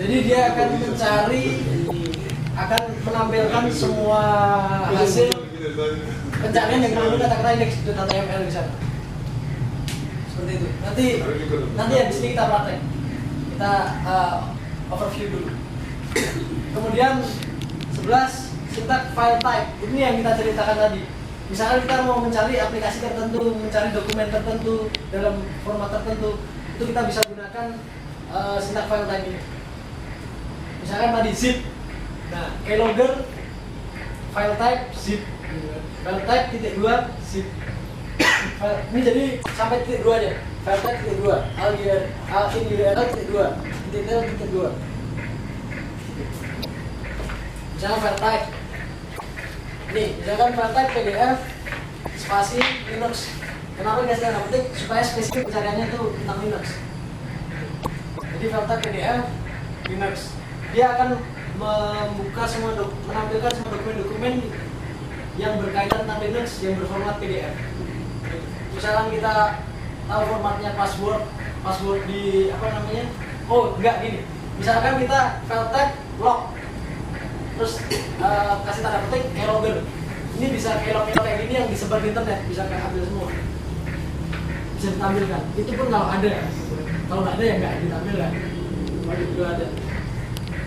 Jadi dia akan mencari, akan menampilkan semua hasil pencarian yang mengandung kata-kata index.html di sana. Seperti itu. Nanti ya di sini kita praktek. Kita overview dulu. Kemudian 11 sintak file type. Ini yang kita ceritakan tadi. Misalnya kita mau mencari aplikasi tertentu, mencari dokumen tertentu dalam format tertentu, itu kita bisa gunakan sintak file type ini. Misalkan tadi zip. Nah, keylogger file type zip. File type titik 2 zip. Ini jadi sampai titik 2 aja. File type titik 2, al in URL titik 2, detail titik 2. Misalkan file type. Nih, misalkan file type PDF spasi Linux. Kenapa guys saya ketik supaya spesifik pencariannya itu tentang Linux. Jadi file type PDF Linux. Dia akan membuka menampilkan semua dokumen-dokumen yang berkaitan tentang Linux yang berformat PDF. Misalkan kita tahu formatnya password di apa namanya? Oh, enggak gini. Misalkan kita file type log, terus kasih tanda petik keylogger. Ini bisa keylog kayak gini yang disebar di internet, bisa kayak ambil semua, bisa ditampilkan. Itu pun kalau ada. Kalau nggak ada ya nggak ditampilkan. Kalau itu ada.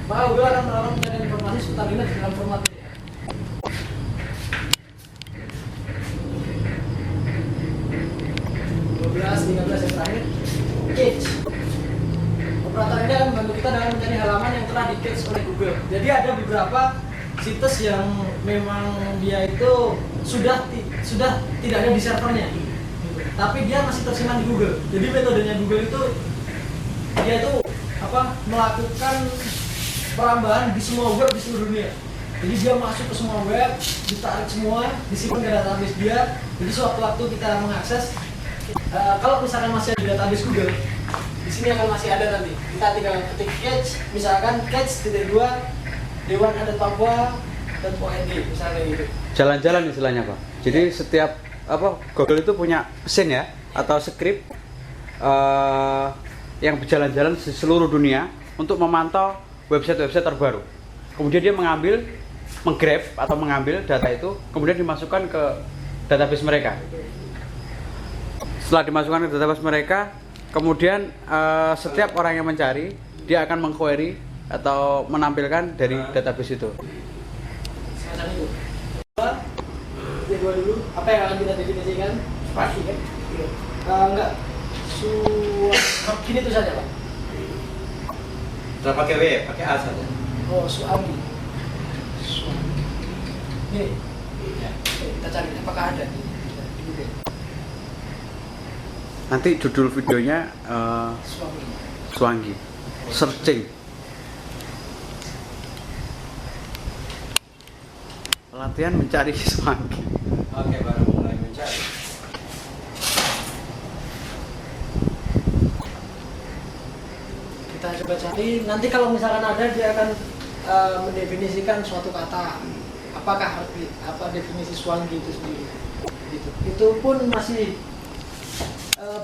Maka Google akan melakukan pencarian informasi seputar Linux dalam format PDF. 13 yang terakhir, cache. Operator ini akan membantu kita dalam mencari halaman yang telah di-cache oleh Google. Jadi ada beberapa situs yang memang dia itu sudah tidak ada di servernya, tapi dia masih tersimpan di Google. Jadi metodenya Google itu dia itu melakukan perambahan di semua web di seluruh dunia. Jadi dia masuk ke semua web, ditarik semua, disimpan ke database dia. Jadi sewaktu-waktu kita mengakses, kalau misalkan masih ada database Google, di sini akan masih ada nanti. Kita tinggal ketik cache, misalkan cache.2 Dewan Adat Papua dan .org misalnya gitu. Jalan-jalan istilahnya Pak. Jadi setiap Google itu punya mesin ya atau script yang berjalan-jalan di seluruh dunia untuk memantau website-website terbaru. Kemudian dia menggrab atau mengambil data itu, kemudian dimasukkan ke database mereka. Setelah dimasukkan ke database mereka, kemudian setiap orang yang mencari, dia akan mengquery atau menampilkan dari database itu. Semacam itu. Dua dulu, apa yang akan kita definisikan? Spasi kan? Enggak. Gini tuh saja Pak. Tidak pakai W, pakai A saja. Oh, Suami. Ini. Ya. Kita cari apakah ada di Google. Nanti judul videonya Swangi. Searching. Pelatihan mencari Swangi. Oke, baru mulai mencari. Kita coba cari. Nanti kalau misalkan ada, dia akan mendefinisikan suatu kata. Apakah apa definisi Swangi itu sendiri? Gitu. Itu pun masih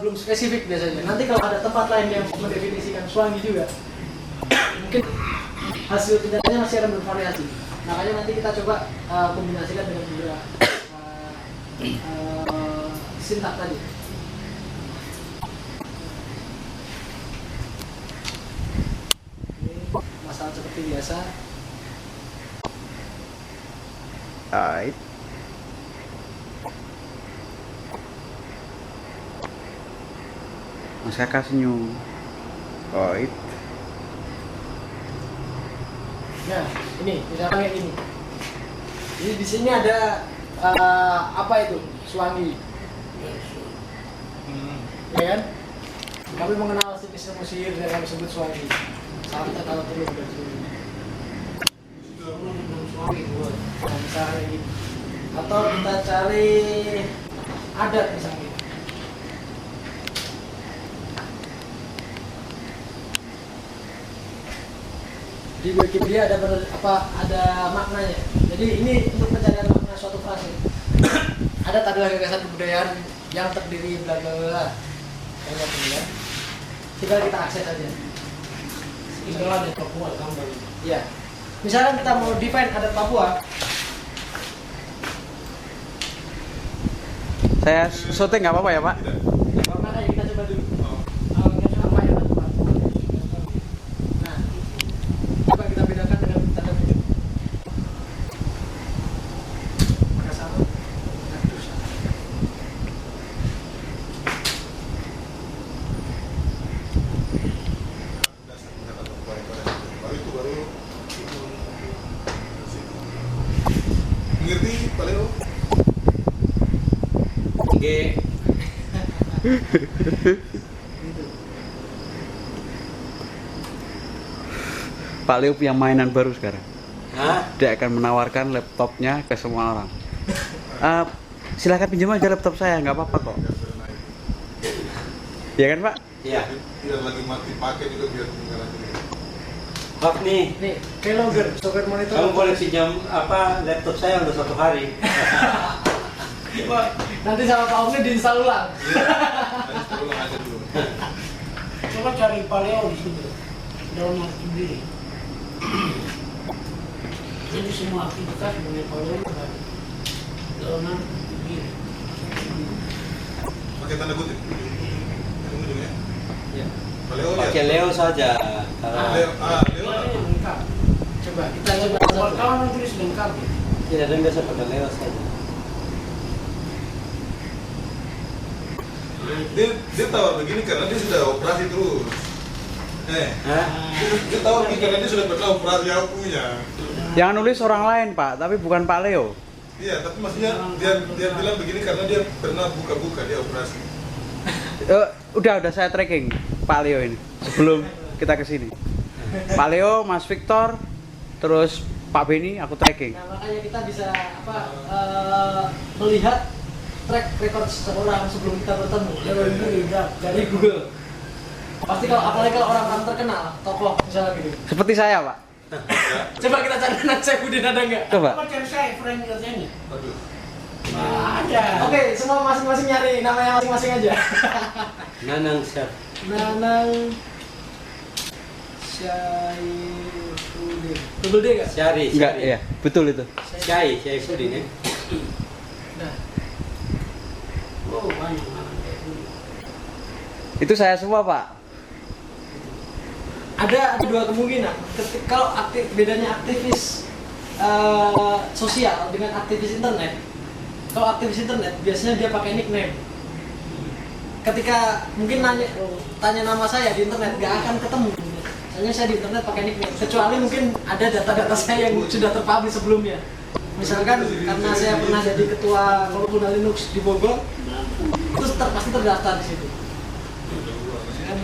belum spesifik biasanya. Nanti kalau ada tempat lain yang mendefinisikan Swangi juga, mungkin hasil tindakannya masih akan bervariasi. Makanya nanti kita coba kombinasikan dengan beberapa sintak tadi. Ini masalah seperti biasa. Mas Kakak senyum. Nah, ini misalkan kayak gini. Jadi di sini ada apa itu? Swangi. Ya kan? Kami mengenal situs Mesir dan kami sebut Swangi. Sampai kalau perlu Swangi. Nah, misalnya kayak gini. Atau kita cari adat misalnya. Di Wikipedia ada maknanya. Jadi ini untuk pencarian makna suatu frase. Ada adalah gagasan kebudayaan yang terdiri bla bla bla. Tinggal kita akses aja. Tinggal ada Papua gambar. Ya. Misalkan kita mau define adat Papua, Saya syuting nggak apa-apa ya Pak? makanya kita coba dulu. Apa yang adat Papua? Nah, coba kita bedakan dengan tanda kutip. Maka sama, kaktus. Ngerti paling Oke. Pak Leo punya mainan baru sekarang. Hah? Dia akan menawarkan laptopnya ke semua orang. Silahkan pinjam aja laptop saya, nggak apa-apa kok. Ya kan Pak? Iya. tidak lagi mati pakai juga biar tinggal aja. Maaf nih, Nih, keylogger, software monitor. kamu boleh pinjam apa laptop saya untuk 1 hari. Wah, nanti sama Pak Omni diinstal ulang. Iya, harus terulang aja dulu. Coba cari paleo di situ, download sendiri. Jadi semua aktivitas punya paleo kan, download sendiri. Pakai tanda kutip. Ujung-ujungnya. Ya. Paleo ya. Pakai Leo saja. Karena Leo, Leo. Paleo yang lengkap. Coba kita coba Kalau satu. kawan yang tulis lengkap, ya. tidak ada yang biasa pakai Leo saja. Dia tawar begini karena dia sudah operasi terus. Hah? Dia tawar begini karena dia sudah pernah operasi akunya. Yang nulis orang lain Pak, tapi bukan Pak Leo. Iya, tapi maksudnya dia bilang begini karena dia pernah buka-buka dia operasi. Udah saya tracking Pak Leo ini sebelum kita kesini. Pak Leo, Mas Victor, terus Pak Beni aku tracking. Nah, makanya kita bisa melihat track record seseorang sebelum kita bertemu dari Google. Pasti kalau apalagi kalau orang-orang terkenal, tokoh misalnya gitu. Seperti saya Pak. Coba kita cari Nang Saifuddin ada nggak? Coba. Apa cari saya friend katanya? Aduh. Ada. Oke, semua masing-masing nyari namanya masing-masing aja. Nanang Syaf. Nanang Saifuddin. Double D nggak? Syari. Enggak, iya, betul itu. Syai Sudin ya. Nah, Oh banyak orang kayak gitu. Itu saya semua Pak. ada dua kemungkinan. Kalau bedanya aktivis sosial dengan aktivis internet. Kalau aktivis internet biasanya dia pakai nickname. Ketika mungkin tanya nama saya di internet gak akan ketemu. Soalnya saya di internet pakai nickname. Kecuali mungkin ada data-data saya yang sudah terpublish sebelumnya. Misalkan karena saya pernah jadi ketua Kolonial Linux di Bogor, itu pasti terdaftar di situ. Kan?